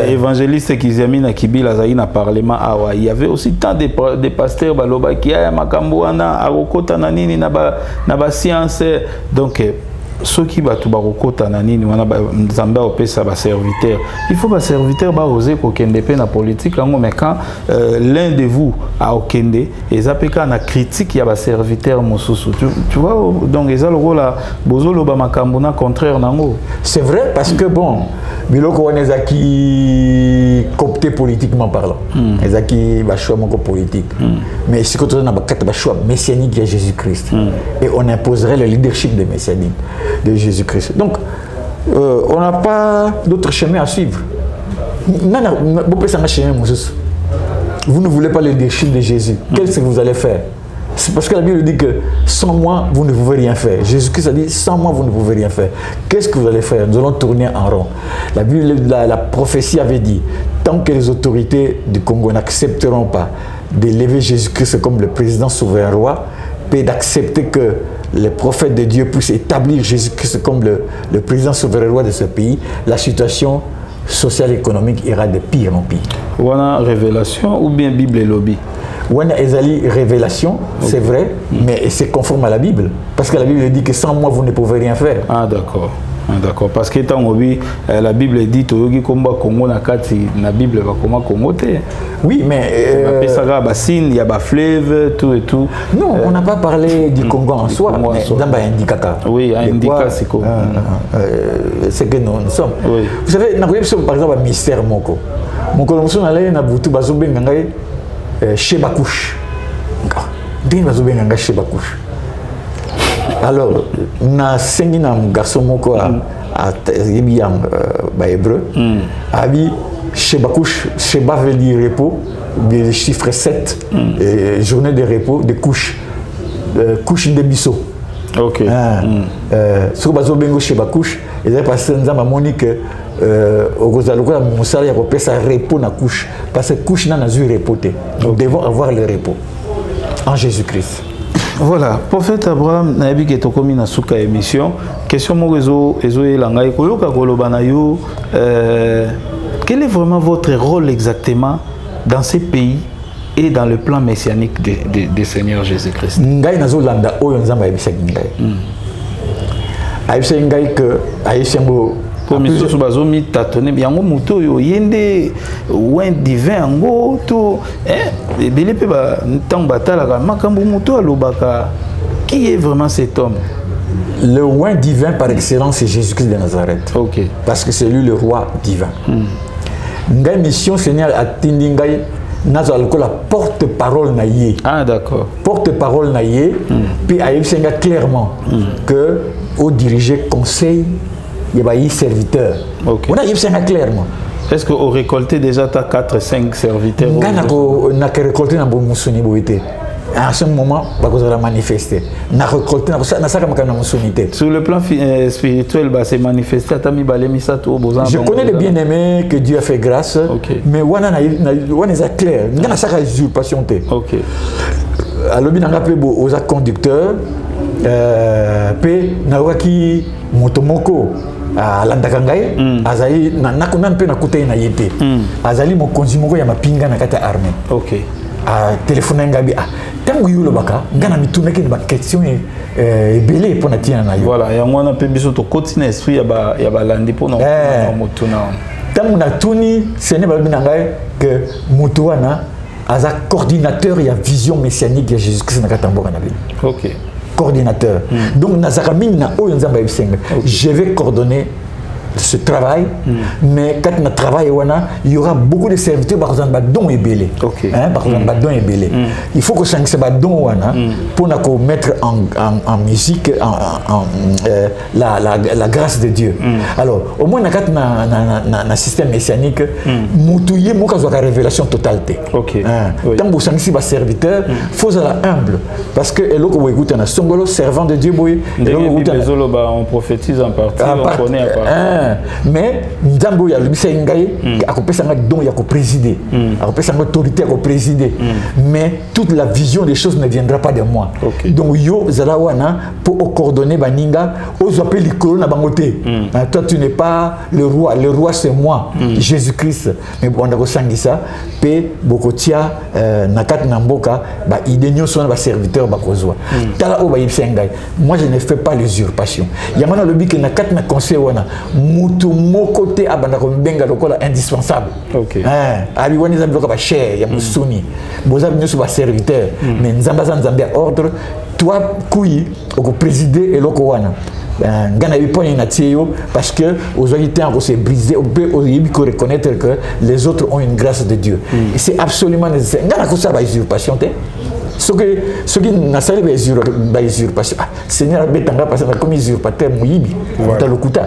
B: évangéliste qui zamina kibila zaina parlement awa il y avait aussi tant de pasteurs baloba qui a makambo wana akokota na nini na ba science donc ceux qui battu barokota na nini wana nzamba opesa ba serviteur il faut ba serviteur ba oser ko kende pe na politique ngo mais quand l'un de vous a okende ezapeka na critique ya ba serviteur mosusu tu vois donc eza le rôle la bozolo ba makambo na contraire nango
A: c'est vrai parce que bon biloko wana ezaki copté politiquement parlant ezaki ba choix moko politique mais si quand on a ba choix messianique de Jésus-Christ et on imposerait le leadership de messianique de Jésus-Christ. Donc, on n'a pas d'autre chemin à suivre. Vous ne voulez pas le leadership de Jésus. Qu'est-ce que vous allez faire? C'est parce que la Bible dit que sans moi, vous ne pouvez rien faire. Jésus-Christ a dit, sans moi, vous ne pouvez rien faire. Qu'est-ce que vous allez faire? Nous allons tourner en rond. La Bible, la prophétie avait dit, tant que les autorités du Congo n'accepteront pas d'élever Jésus-Christ comme le président souverain roi, et d'accepter que les prophètes de Dieu puissent établir Jésus-Christ comme le président souverain roi de ce pays, la situation sociale et économique ira de pire en pire.
B: Ou a révélation ou bien Bible et lobby?
A: Ou a révélation, c'est vrai, mais c'est conforme à la Bible. Parce que la Bible dit que sans moi, vous ne pouvez rien faire.
B: Ah d'accord. D'accord, parce que la Bible dit que Komba Congo na kati na Bible va comment Congo te.
A: Oui, mais
B: il y a fleuve, tout et tout.
A: Non, on n'a pas parlé du Congo en soi, mais dans Indicaka.
B: Oui, Indicaka c'est quoi?
A: C'est que nous sommes.
B: Oui.
A: Vous savez, par exemple, mystère Moko. Moko, nous sommes allés na Boutou Bazobé Ngangai Shebakouche. Dès Bazobé Ngangai Shebakouche. Alors, na sengi na garçon moko a yebiyam ba hébreu. Abi Shebakouche, Sheba veut dire repos, le chiffre 7, journée de repos, de couche, couche de biseau.
B: Ok.
A: Ce que bazo bengo Shebakouche, et là parce que nous avons moni que au Gozaloko la moussala ya kopesa repos na couche, parce que couche na nazu repoté. Nous devons avoir le repos en Jésus-Christ.
B: Voilà, prophète Abraham, nayebi ke tokomi na suka émission. Question mo rezo elangai koyoka koloba na yo, quel est vraiment votre rôle exactement dans ces pays et dans le plan messianique du Seigneur Jésus-Christ?
A: Ngai nazo landa oyo nzamba yebisa ngai. Ayebisa ngai que ayesembo
B: pour misoso bazomi tatone yango moto yo yende oin divin yango to ebele pe ba ntango batalaka makambo moto alobaka. Qui est vraiment cet homme?
A: Le oin divin par excellence c'est Jésus-Christ de Nazareth.
B: Ok.
A: Parce que c'est lui le roi divin. Ngai mission Seigneur atindi ngai nazo la porte-parole na ye.
B: Ah d'accord.
A: Porte-parole na ye puis ayebisa ngai clairement que au diriger conseil il y a des serviteurs.
B: Okay.
A: On a eu ça clairement.
B: Est-ce qu'on récolté déjà ta 4-5 serviteurs?
A: On a récolté dans bon boité. À ce moment, on a manifesté. On a récolté dans ça
B: sur le plan spirituel, c'est manifesté.
A: Je connais les bien-aimés que Dieu a fait grâce, mais on est clair. On a ça usurpation.
B: Ok.
A: Alors, on a appelé aux conducteurs, puis on a qui motomoko. Landaka ngai azali na kuna mpe na kutai na yete azali mokonzi moko ya mapinga na kata armée.
B: OK.
A: Téléphone ngabi tangu yulo baka ngana mituneke ba question ebele pona tina na yo.
B: Voilà, ya mwana pe biso to continue esprit ya ba landi pona motuna.
A: Tangu na tuni sene ba bina ngai que mutu wana aza coordinateur ya vision messianique ya Jésus-Christ na kata mboka na bino.
B: OK.
A: Coordinateur. Donc, je vais coordonner ce travail, mais quand on travaille, il y aura beaucoup de serviteurs par exemple don et belé. Par exemple don et belé. Il faut que ça ne don pour mettre en musique la grâce de Dieu. Alors au moins quand on a système messianique, moutouiller moi quand la révélation totalité. Tant que ça ne serviteur, faut être humble parce que et l'autre écoute un songolo servant de Dieu boy.
B: On prophétise en partie, on connaît en partie.
A: Mais Nzambo ya lubisa ngai akopesa nga don ya ko présider akopesa nga autorité ya ko présider mais toute la vision des choses ne viendra pas de moi. Donc yo zala wana pour coordonner baninga aux appels likolo na bangote. Toi tu n'es pas le roi c'est moi Jésus-Christ. Mais bon ndako sangisa pe bokotia nakat na mboka ba idée nyonso na ba serviteur ba kozwa. Tala o ba yipsa ngai. Moi je ne fais pas l'usurpation. Yamana lobi ke nakat na conseil wana mutu mo côté abanda ko benga lokola indispensable. Ali wani za bloka ba cher ya musuni. Boza binyoso ba serviteur mais nzamba za nzambe ordre toi kui oko présider et loko wana. Ngana yiponi na tio parce que aujourd'hui temps on s'est brisé on peut reconnaître que les autres ont une grâce de Dieu. Et c'est absolument nécessaire. Ngana ko ça ba usurpation te. Ce qui n'a pas usurpation. Seigneur betanga parce que comme usurpateur muyibi dans le kuta.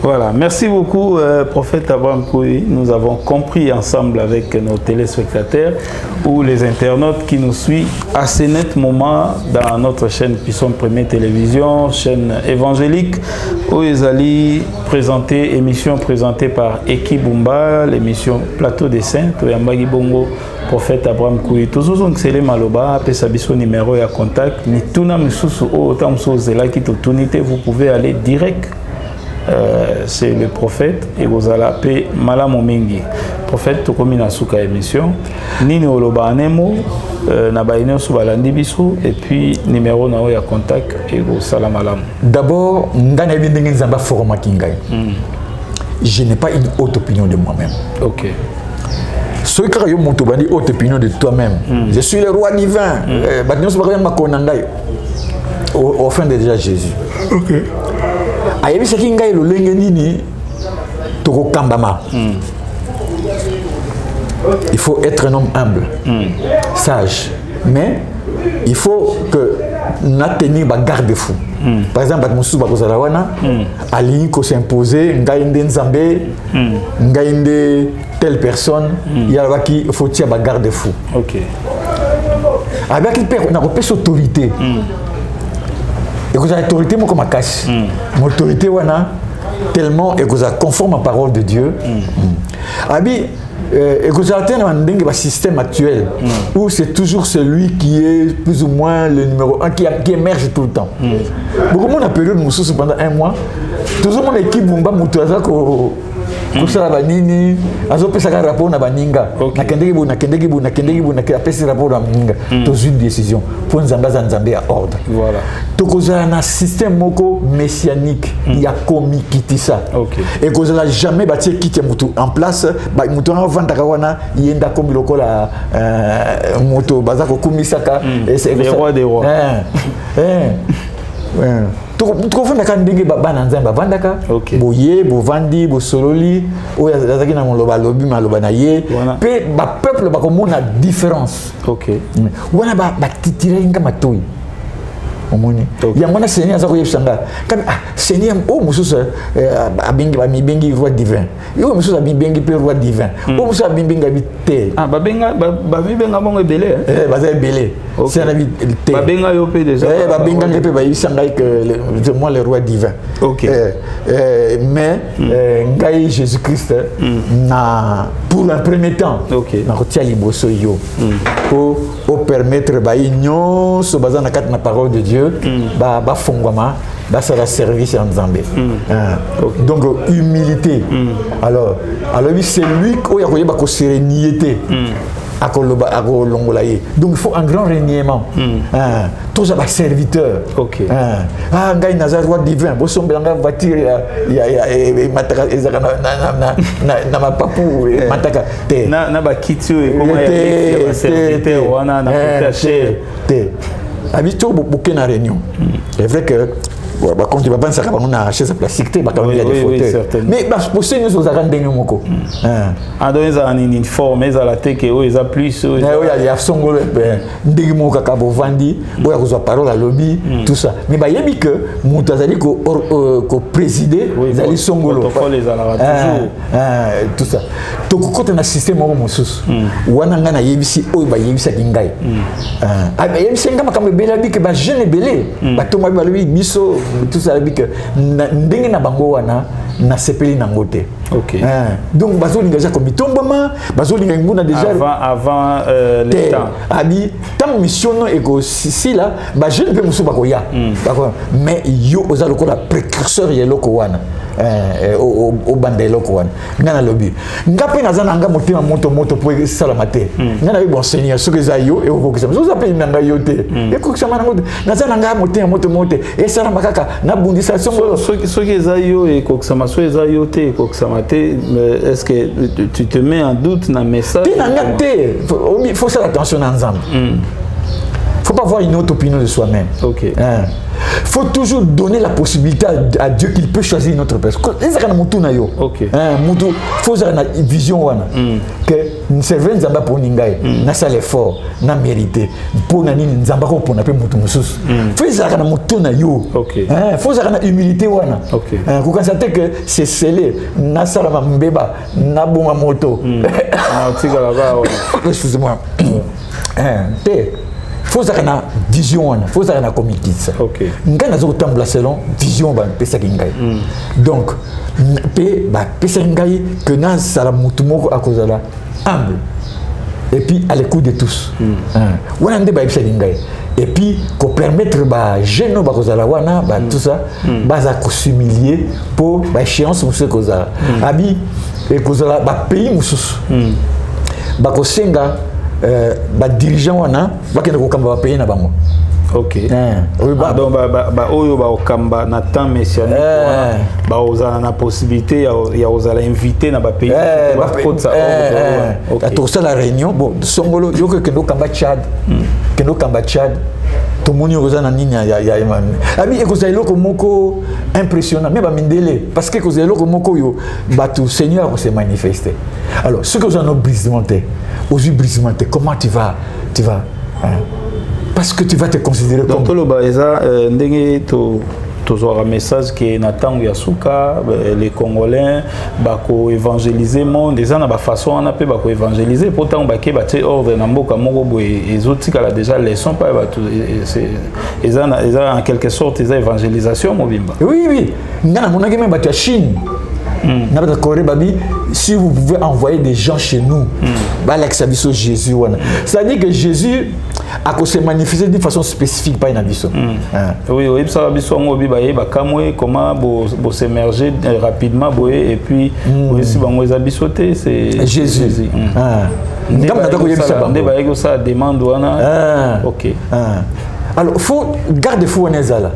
B: Voilà, merci beaucoup prophète Abraham Kouy. Nous avons compris ensemble avec nos téléspectateurs ou les internautes qui nous suivent à ce net moment dans notre chaîne Puissant Premier Télévision, chaîne évangélique, où Ezali présenté, émission présentée par Eki Bumba, l'émission Plateau des Saints, Toyambagi Bongo, prophète Abraham Kouy. Toujours on s'est maloba, son numéro et à contact. Ni tuna misusu autant mso zela qui vous pouvez aller direct c'est le prophète et vous allez appeler Malamu Mingi. Prophète, tu comme une souka émission. Nini oloba anemo, na baïne sous balandi biso et puis numéro na ya contact et vous salam malam.
A: D'abord, ngana bindenge nzamba forma kingai. Je n'ai pas une haute opinion de moi-même.
B: Ok.
A: Ce qui est mon haute opinion de toi-même. Je suis le roi divin. Au fin de déjà Jésus. Ok. Ayebi ce qui ngai le lengenini toko kambama. Il faut être un homme humble, sage, mais il faut que na tenir ba garde-fou. Par exemple, Batmusu Bakozalawana, Ali ko s'imposer, ngainde nzambe, ngainde telle personne, il y a qui faut tirer ba garde-fou.
B: Ok.
A: Avec il perd, on a repéré autorité. Et que l'autorité, moi comme ma cache, mon autorité wana tellement et que ça conforme à la parole de Dieu. Abi et que ça atteint un système actuel où c'est toujours celui qui est plus ou moins le numéro 1 qui émerge tout le temps. Beaucoup de monde a période pendant un mois. Toujours mon équipe Bumba Moutaza ko kusala banini azopesa ka rapport na baninga nakendeki bu apesa rapport na baninga tous une décision pour nzamba za nzambe ya ordre. Voilà. Tokozala na système moko messianique ya komi kitisa. Et kozala jamais batie kiti mutu en place ba mutu na vanda wana yenda komi lokola moto bazako kumisaka
B: les rois des rois.
A: Tu comprends que ndenge bana nzamba vandaka boye bovandi bosololi oya zaki na moloba lobi maloba na ye pe ba peuple ba komona différence. OK. Wana ba titire nga matoi omoni ya mona Seigneur azako yebsanga comme Seigneur o mususa abingi ba mibengi roi divin yo mususa bibengi pe roi divin o mususa bibenga bité
B: ba mibenga bongo ebele
A: ba za ebele c'est un habit
B: ba benga yo pe déjà
A: ba benga pe ba yebsanga que moi le roi divin. OK. Mais ngai Jésus Christ na pour un premier temps na kotia liboso yo pour permettre ba inyo so bazana kat na parole de Dieu ba fongwama ba sera service en Zambie. Donc humilité. Alors c'est lui qui a koyeba ko sérénité. Donc il faut un grand reniement. Tous les serviteurs.
B: OK.
A: Ngai nazar roi divin. Bo sombelanga voiture ya mataka na mapapu mataka te.
B: Na ba kitio et comment ya serviteur wana na protéger.
A: Habitué beaucoup na réunion. C'est vrai que quand tu vas penser à une chaise plastique, tu vas des fauteuils. Mais pour ceux qui sont en moko.
B: Ah donc ils ont un uniforme, ils ont la tête et ils ont plus.
A: Il y a son gros ndegimo kakabo vandi, il y a parole à lobby, tout ça. Mais bah il y a dit que Moutazali ko présider, ils allaient son gros. Tout ça. Donc quand on a système au Moussous, wana ngana yebisi oyo ba yebisa kingai. Yebisa ngama kama bela bi que ba jeune belé, ba toma ba lobi biso tout ça que ndenge na bango wana na sepeli na ngote.
B: OK.
A: Donc bazo linga comme tombama, bazo linga nguna déjà
B: avant les temps.
A: Abi tam mission no ego si là, ba jeune pe musu bako ya. Mais yo oza lokola précurseur yeloko wana. Au bandelo kwan ngana lobi ngape nazana nga motema moto pour salamate ngana bi bon Seigneur ce que za yo et ko kisama zo appelle nanga yote et ko kisama nango nazana nga motema moto et sala makaka na bundisa songo
B: ce que za yo et ko kisama so za yote ko kisama te est-ce que tu te mets en doute na message
A: il faut faire attention ensemble. Faut pas avoir une autre opinion de soi-même.
B: OK.
A: Faut toujours donner la possibilité à Dieu qu'il peut choisir une autre personne.
B: OK.
A: Faut avoir une vision que nous servons Nzamba pour Ningai, na ça l'effort, na mérité. Pour nani Nzamba pour na pe mutu musus. Faut avoir une mutu na yo.
B: OK.
A: Faut avoir une humilité wana.
B: OK.
A: Vous constatez que c'est scellé, na salama mbeba, na bonga moto. Excusez-moi. Faut avoir une vision, faut avoir une comité.
B: OK.
A: Ngana zo tambla selon vision ba pesa kingai. Donc pe ba pesa kingai que na sala mutumoko akozala humble et puis à l'écoute de tous. Wana nde ba pesa kingai. et puis qu'on permettre bah jeune bah kozala wana bah tout ça bah ça s'humilier pour bah échéance monsieur kozala abi et kozala bah pays mususu bah kosenga bah dirigeant wana bah kende ko kamba pays na bango.
B: Ok. Donc oyo ba okamba na temps messianique ba ozala na possibilité ya ozala invité na ba pays ba kotsa
A: to ça la réunion bon songolo yo que kendo kamba Tchad to moni ozana nini ya abi ekozala eloko moko impressionnant mais ba mindele parce que ekozala eloko moko yo ba tout Seigneur se manifester. Alors ce que vous en brisement comment tu vas parce que tu vas te considérer comme...
B: Donc, tu as un message qui est Nathan Yasuka, les Congolais, bako évangéliser monde, des gens na façon on appelle bako évangéliser pourtant bako bâtir ordre na mboka moko les autres qui a déjà leçon pas c'est ils ont en quelque sorte ils évangélisation mobimba.
A: Oui, ngana monaki même bâtir Chine. Si vous pouvez envoyer des gens chez nous, Jésus, c'est-à-dire que Jésus a se manifesté d'une façon spécifique par une abisso.
B: Oui, ça va comment s'émerger rapidement et puis si vous avez c'est
A: Jésus.
B: Ça demande ok.
A: Alors faut garder fou onezala.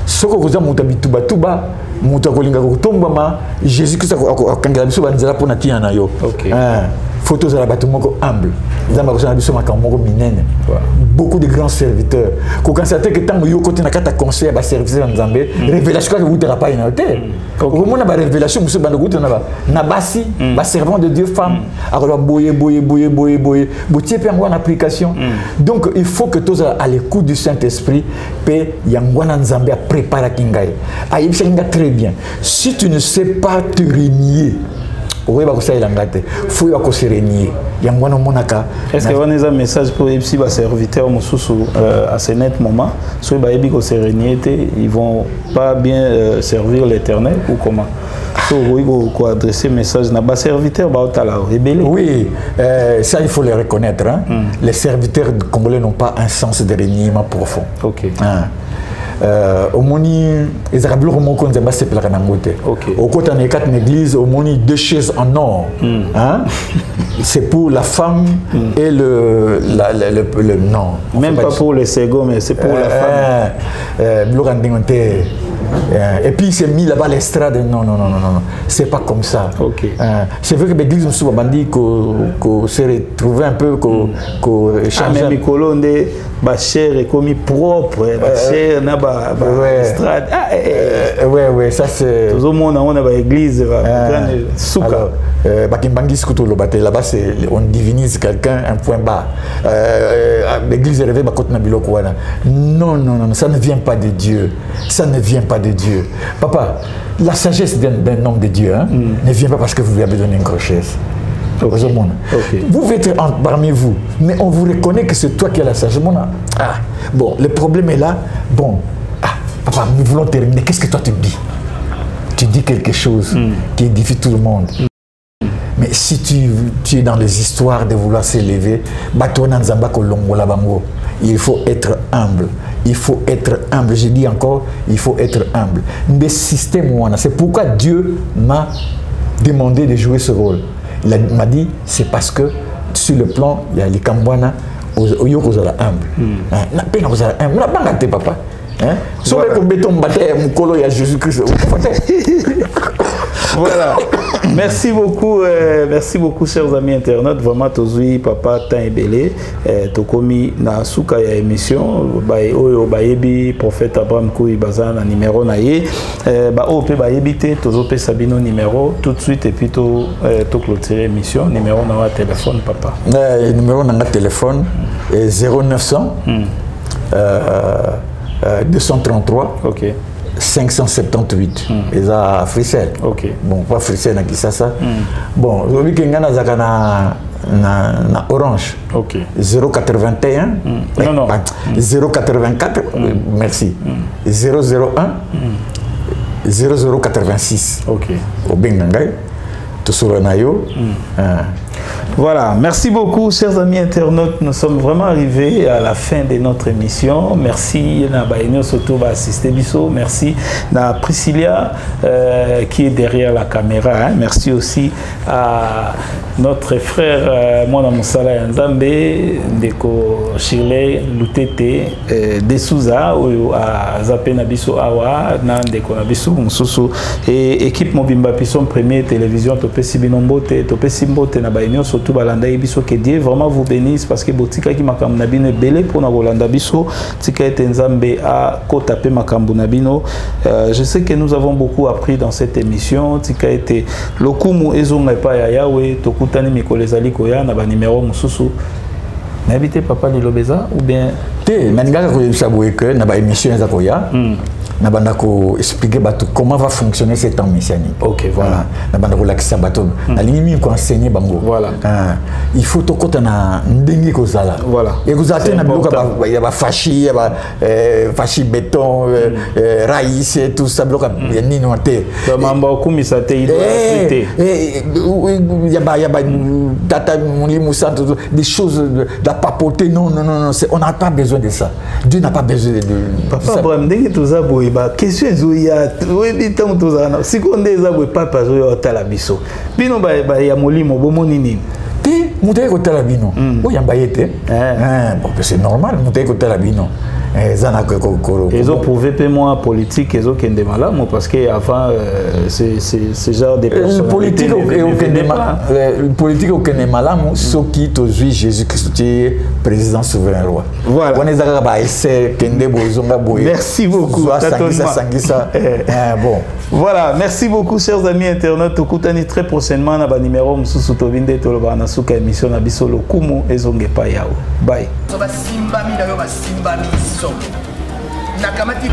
A: Ce que vous avez tuba muta kolinga kotombama Jésus Christ akangela biso banzela pona tina na yo. Photos à la bâtiment humble. Beaucoup de grands serviteurs. Quand constater que tant que vous avez un conseil à servir en Zambie, révélation que vous n'avez pas noté. Au moment de la révélation, vous avez un servant de Dieu femme. Alors, boyer. Application. Donc, il faut que tous à l'écoute du Saint-Esprit, paix, Yangwana Zambie a préparé Kingaï. Très bien. Si tu ne sais pas te régner, oui, il faut se régner.
B: Est-ce que vous avez un message pour les serviteurs à ce net moment? Si vous avez se régner, ils ne vont pas bien servir l'Éternel ou comment? Vous pouvez adresser un message à les serviteurs rebelles.
A: Oui, ça il faut le reconnaître. Les serviteurs congolais n'ont pas un sens de régniement profond.
B: Ok.
A: Au moni les arabes romoko nzamba se pela na ngote. Au côté en quatre églises au moni 2 chaises en or. C'est pour la femme et le non.
B: Même pas pour le second mais c'est pour la femme.
A: Et puis il s'est mis là-bas l'estrade. Non. C'est pas comme ça. C'est vrai que l'église nous souvent dit qu'on s'est retrouvé un peu qu'on change.
B: Même Colonde ba chair est comme propre, ba chair na ba estrade.
A: Ouais, ça c'est
B: tout le monde on a ba église grande souka.
A: Ba kimbangi skuto lo baté là-bas c'est on divinise quelqu'un un point bas. L'église rêvée ba côté na biloko wana. Non, ça ne vient pas de Dieu. Ça ne vient pas de Dieu. Papa, la sagesse d'un homme de Dieu ne vient pas parce que vous lui avez donné une grossesse. Vous pouvez être parmi vous, mais on vous reconnaît que c'est toi qui as la sagesse. Bon, le problème est là. Bon, papa, nous voulons terminer. Qu'est-ce que toi tu dis? Tu dis quelque chose qui édifie tout le monde. Mais si tu es dans les histoires de vouloir s'élever, il faut être humble. Il faut être humble. Je dis encore, il faut être humble. Mais système, c'est pourquoi Dieu m'a demandé de jouer ce rôle. Il m'a dit, c'est parce que sur le plan, il y a les Kambwana, il y a humble. Papa.
B: Voilà. Merci beaucoup, chers amis internautes. Vraiment, tozui papa temps et belé. Tokomi na suka ya émission. Oyo bayebi prophète Abraham Koui Bazan na numéro na ye. Ope bayebi te tozo pe sabino numéro tout de suite et puis to clôturer émission. Numéro na wa téléphone papa.
A: Numéro na téléphone 0900 233.
B: OK.
A: 578 et ça Frissel. Bon, pas Frissel na Kisasa. Bon, aujourd'hui que ngana zaka na Orange. 081
B: non
A: 084 merci 001 0086.
B: OK.
A: Au Bengangai to solo na yo.
B: Voilà, merci beaucoup chers amis internautes, nous sommes vraiment arrivés à la fin de notre émission. Merci à Baïno Soto va assister Bisso, merci à Priscilla qui est derrière la caméra, hein. Merci aussi à notre frère Mwana Moussala Nzambe, Ndeko Shirley Lutete de Souza ou à Zapena Bisso Awa, Ndeko Nabisso Moussou et équipe Mobimba Pisson Premier Télévision Topé Sibinombote, Topé Simbote na Baïno Soto balanda biso que Dieu vraiment vous bénisse parce que botika ki makambo na bino belé pour na bolanda biso tika ete nzambe a kotape makambo na bino. Je sais que nous avons beaucoup appris dans cette émission tika ete lokumu ezonga pa ya Yahweh tokutani mikolo ezali koya na ba numéro mususu na habité papa Lilobeza ou bien
A: te mangaka ko yebisabwe que na ba émission za koya na banda ko expliquer bato comment va fonctionner cet temps messianique.
B: OK, voilà.
A: Na banda ko lakisa bato na lingi ko enseigner bango.
B: Voilà.
A: Il faut to kota na ndenge ko zala.
B: Voilà.
A: Et vous attendez na biloka ba fachi ya fachi béton raïs et tout ça bloka ya nini noté.
B: Ba mamba okumisa te idolâtrie.
A: Ya ba tata mulimu ça des choses de la papoter non, on n'a pas besoin de ça. Dieu n'a pas besoin de
B: papa Abraham ndenge toza boye ba question ezoya webi tango toza na sikonde eza boye papa zoya otala biso bino ba ya molimo bomoni nini
A: te muteke kotala bino oyamba yete bon c'est normal muteke kotala bino zana ko
B: ils ont prouvé peu moins politique ils ont kende malamu parce que avant c'est genre des
A: personnalités politique au kende malamu soki tozui Jésus Christ président souverain roi
B: voilà
A: on est à ba essayer kende bozonga boye
B: merci beaucoup
A: sangisa bon
B: voilà merci beaucoup chers amis internautes okutani très prochainement na ba numéro mususu tobinde toloba na suka émission na biso lokumu ezonge pa yao bye
C: Simba mi na yo ba simba mi so nakamati